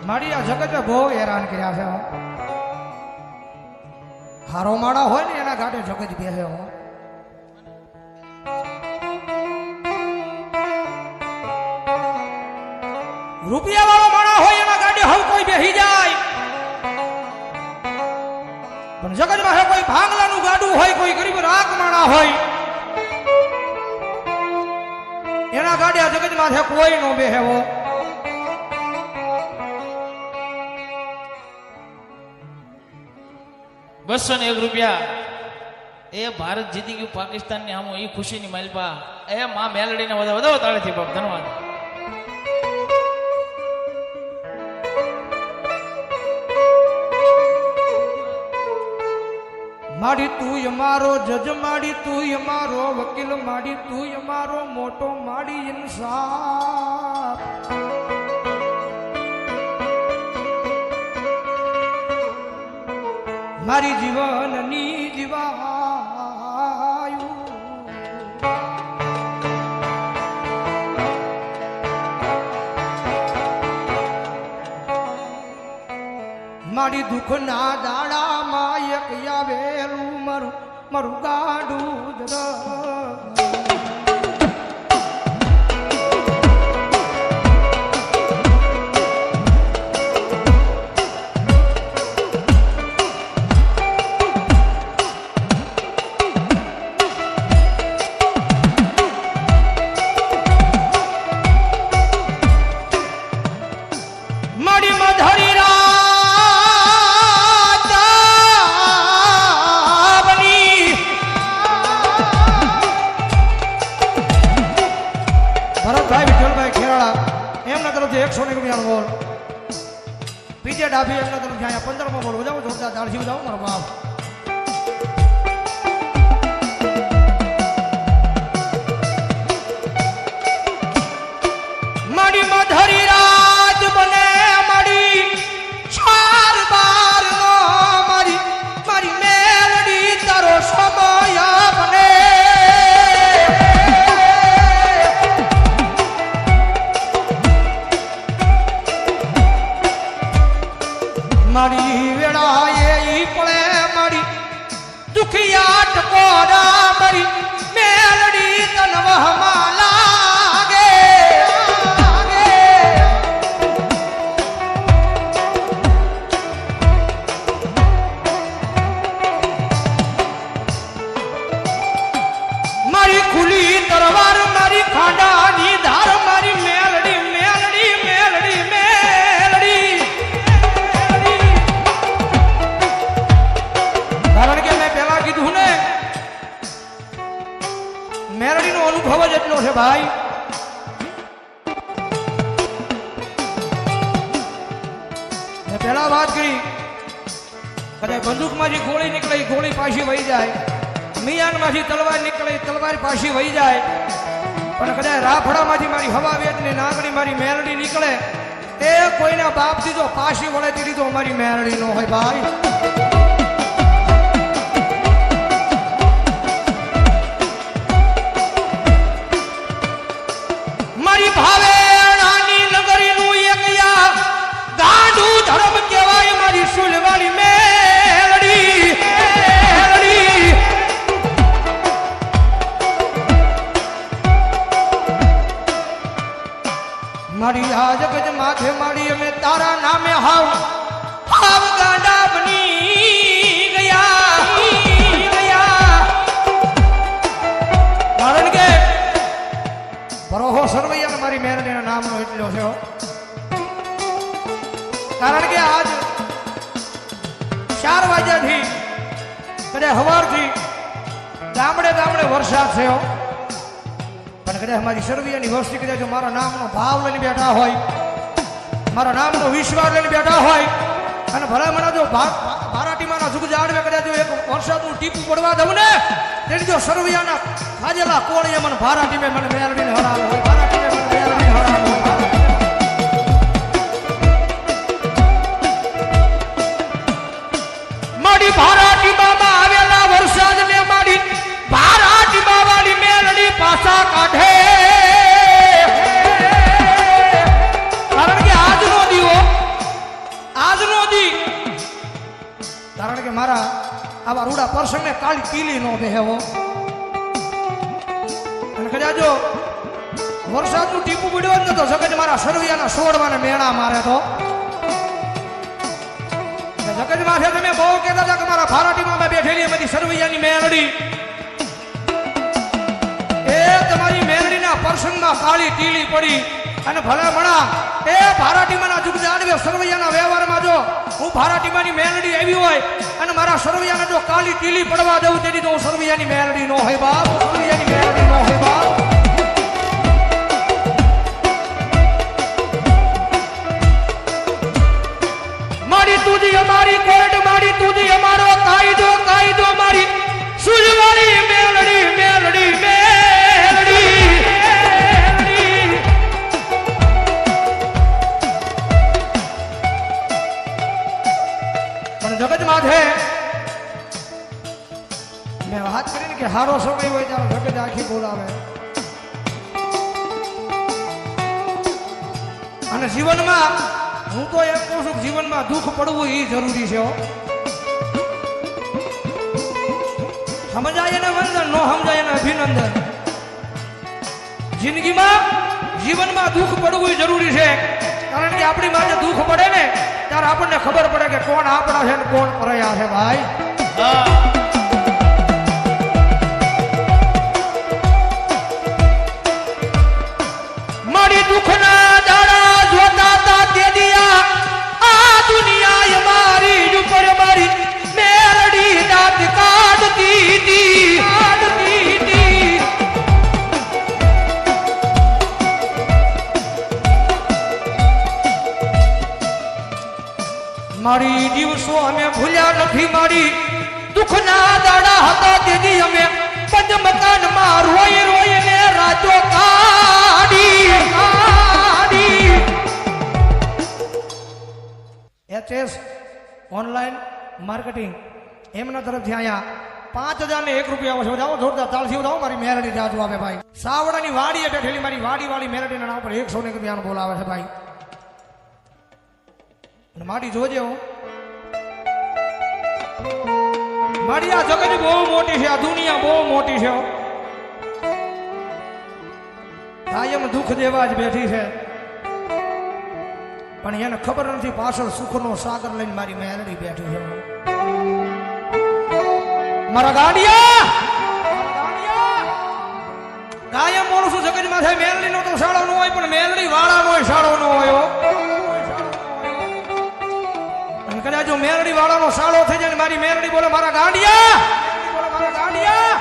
મારી આ જગત બહુ હેરાન કર્યા છે. હારો માળા હોય ને એના ગાડે જગત બેસે હો. રૂપિયા વાળો માણા હોય એના ગાડે હવે કોઈ બેસી જાય, પણ જગતમાં હે કોઈ ભાંગલાનું ગાડું હોય, કોઈ ગરીબ રાખ માણા હોય એના ગાડે આ જગતમાં છે કોઈ નો બેહેવો. ₹201 એ ભારત જીતી ગયું પાકિસ્તાન ની આમો એ ખુશીની માલપા એ માં મેલડીને વધાવો તાળીથી બાપ ધન્યવાદ. માડી તું અમારો જજ, માડી તું અમારો વકીલ, માડી તું અમારો મોટો, માડી ઇન્સાફ. મારી જીવનની જીવાયું મારી દુઃખના દાડામાં એક આવેલું મારું મારું ગાડું મારી મધરી ₹100 બોલ પીજે ડાભી એમના તરફ જાય 15 બોલ બજાવો, જોરદાર દાળસી બજાવો મારો બાપ. માડી મધરી રાત બને માડી 4/12 નો મારી મારી મેલડી તારો સમય બને. મારી વેળાએ ઈ પડે મારી દુખિયા ટકોરા મારી મેલડી તનવહમાં લાગે. મારી ખુલી તરવાર મારી ખાંડાની ધાર મારી મેલડી મેલડી મેલડી મેલડી. કારણ કે મેં પેલા કીધું ને મેલડીનો અનુભવ જ એટલો છે ભાઈ. મેં પેલા વાત કરી કદાચ બંદૂકમાંથી ગોળી નીકળે ગોળી પાછી વહી જાય, મિયાનમાંથી તલવાર નીકળે તલવાર પાછી વહી જાય, પણ કદાચ રાફડામાંથી મારી હવા વેદની નાગણી મારી મેલડી નીકળે એ કોઈના બાપ દીધો પાછી વળે તે દીધો અમારી મેલડી નો હોય ભાઈ. મારી ભાવે રાની નગરીનું એક ગાંડું ધર્મ કહેવાય મારી સુલવાળી મેલડી. મારી આ જગત માથે મારી અમે તારા નામે હાવ હાવ ગાંડા બની ગયા. કારણ કે બરોહો સરવૈયા મારી મેરડીના નામનો એટલો છે. કારણ કે આજ 4 વાગ્યાથી કદાચ સવારથી ગામડે ગામડે વરસાદ થયો, પણ કદાચ અમારી સરવૈયાની વસ્તી કદાચ મારા નામનો ભાવ લઈને બેઠા હોય, મારા નામનો વિશ્વાસ લઈને બેઠા હોય અને ભલામણા જો ભારાટીમાંના જુગ જાડવે કદાચ જો એક વરસાદનું ટીપું પડવા દઉં ને તેની જો સરવૈયાના ખાજેલા કોળીએ મને ભારાટીમે મને મેળવીને હરાવે હોય, ભારાટીમે મને મેળવીને હરાવે હોય. મારી ભારાટી બાબા આવેલા વરસાદને મારી ભારાટી બાબાની મેલડી પાછા કાઢે. કારણ કે આજનો દીવો પણ મારા આવા રૂડા પ્રસંગને કાળી પીલી નો બેહેવો. અને કદાચ જો વરસાદનું ટીપું પડ્યો જ નતો જગત મારા સરવૈયાના સોડવાને મેણા મારે તો જગત માથે તમે બહુ કહેતા હતા કે મારા ફારાટીમાં મેં બેઠેલી બધી સરવૈયાની મેળડી એ તમારી મેળડીના પ્રસંગમાં કાળી ટીલી પડી અને ભલામણા એ ફારાટીમાંના જુગ જાડવે સરવૈયાના વ્યવહારમાં જો હું ફારાટીમાંની મેળડી આવી હોય અને મારા સરવૈયાને જો કાળી ટીલી પડવા દઉં તેની તો હું સરવૈયાની મેળડી નો હોય બાપ, સરવૈયાની મેળડી નો હોય બાપ. મારી તુજી અમારી કોર્ટ, મારી તુજી અમારો કાયદો, કાયદો મારી સુજવાળી મેલડી, મેલડી, મેલડી. પણ જગત માથે મેં વાત કરીને કે હારો સમય હોય ત્યારે જગત આખી બોલાવે. અને જીવનમાં હું તો એમ કહું છું કે જીવનમાં દુઃખ પડવું એ જરૂરી છે. સમજાય એને વંદન, નો સમજાય એને અભિનંદન. જિંદગીમાં જીવનમાં દુઃખ પડવું જરૂરી છે, કારણ કે આપણી માથે દુઃખ પડે ને ત્યારે આપણને ખબર પડે કે કોણ આપણા છે ને કોણ પરયા છે ભાઈ. મારી દુઃખના દાડા જોતા તા તે દિયા આ દુનિયા મારી ઉપર મારી મેલડી દાંત કાઢતી હતી, કાઢતી હતી. મારી દિવસો અમે ભૂલ્યા નથી, મારી દુઃખના દાડા હતા તેથી અમે પંચ મકાનમાં રોઈ રોઈને રાતો કાઢી, કાઢી. એચએસ ઓનલાઈન માર્કેટિંગ એમના તરફથી અહીંયા 5,001 રૂપિયા છે. જાઓ જોરદાર તાળથી વધાવો મારી મેલડી જાજુ આવે ભાઈ. સાવડાની વાડીએ બેઠેલી મારી વાડી વાળી મેલડીના નામ પર 101 રૂપિયાનો બોલાવે છે ભાઈ. માડી જોજે હો, માડી આ જગત બહુ મોટી છે, આ દુનિયા બહુ મોટી છે. કાયમ દુઃખ દેવા જ બેઠી છે, પણ એને ખબર નથી પાછળ સુખનો સાગર લઈને મારી મેલડી બેઠી છે. મારા ગાડિયા કાયમ બોલું છું જગતમાં થાય મેલડી નો તો શાળો નો હોય, પણ મેલડી વાળા નો શાળો નો હોય. કદાચ જો મેલડી વાળાનો સાળો થઈ જાય મારી મેલડી બોલે મારા ગાંડિયા, મારા ગાંડિયા.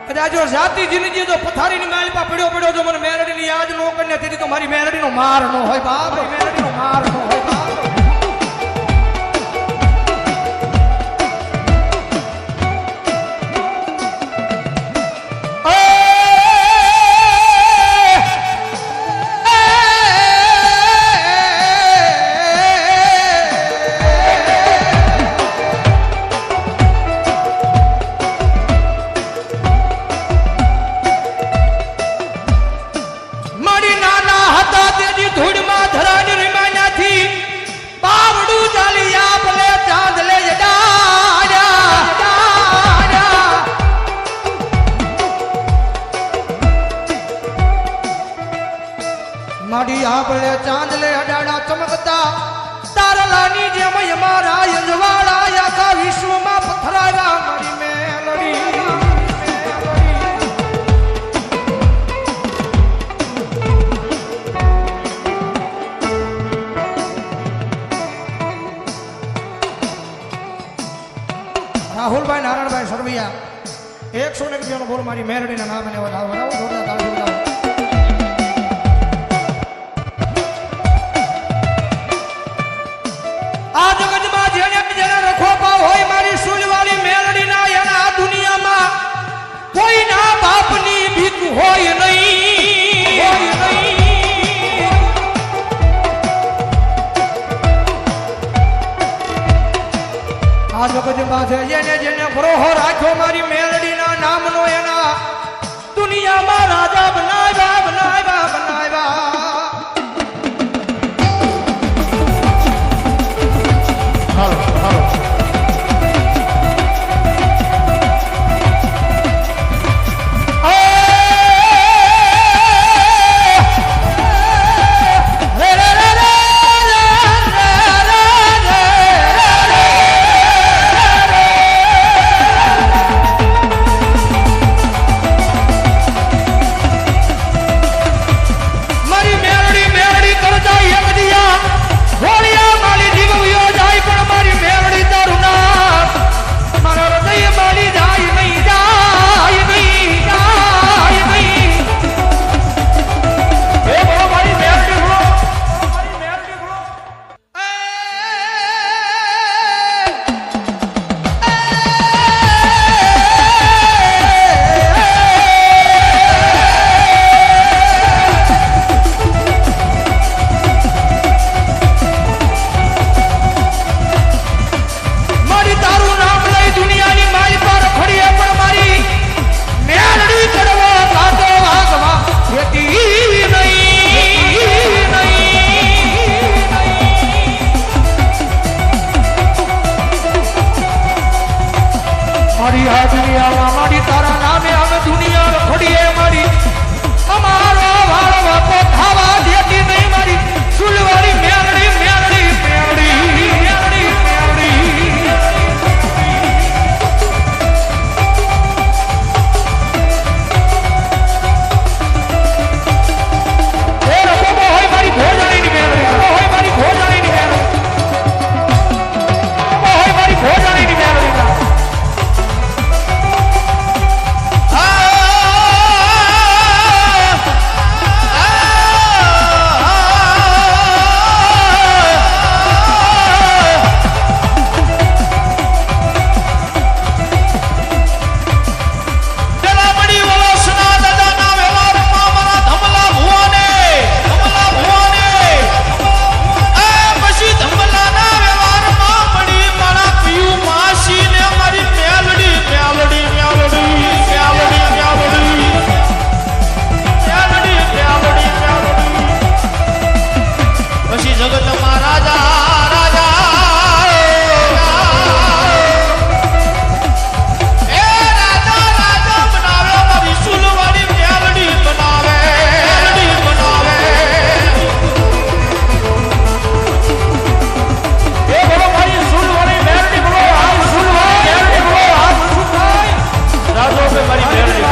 કદાચ જો જાતિ જિંદગી જો પથારીની માલપા પડ્યો પડ્યો જો મને મેલડીની યાદ નો કરીને તેથી તો મારી મેલડીનો માર નો હોય બાપ, મેલડીનો માર નો હોય બાપ. માડી આપણે ચાંદલે અડાડા ચમકતા તારલાની જેમ અમારા યજવાળા આખા વિશ્વમાં પથરાયા મારી મેલડી. રાહુલભાઈ નારાયણભાઈ સરવૈયા 101 રૂપિયાનો બોલ મારી મેલડીના નામ એને વધાવો જોરદાર તાળી બજાવો. આ જગતમાં જેને જેને રખોપા હોય મારી સુલવાળી મેલડીના એના આ દુનિયામાં કોઈના બાપની ભીખ હોય નહીં, હોય નહીં. આ જગતમાં જેને જેને ભરોહો રાખ્યો મારી મેલડીના નામનો એના દુનિયામાં રાજા બનાવ્યા, બનાવ્યા, બનાવ્યા. હાલો હાલો જગતમાં રાજા રાજા એ રાજા રાજા બનાવે મારી સુલવાડી મેલડી બનાવે એ બોલો મારી સુલવાડી મેલડી બોલો આ સુલવાડી મેલડી બોલો આ સુલવાડી રાજો પે મારી મેલડી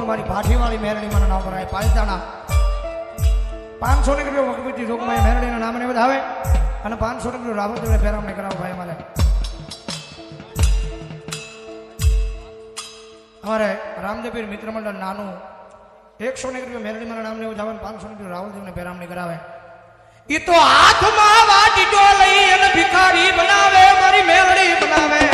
મારી ભાઠીવાળી મેરડીમાં નામ કરાય પાલિતાણા 500 ની રૂપિયા વકબીતી જોગમાં મેરડીના નામને વધાવે અને 500 ની રૂપિયા રાવણ ફેરામણી કરાવો ભાઈ અમારે અમારે રામદેવપીર મિત્ર મંડળ નાનું 100 ની રૂપિયા મેરડીમાં નામને વધાવે 500 ની રૂપિયા રાવણદેવને ફેરામણી કરાવે ઈ તો હાથમાં વાટીડો લઈ અને ભિખારી બનાવે મારી મેરડી બનાવે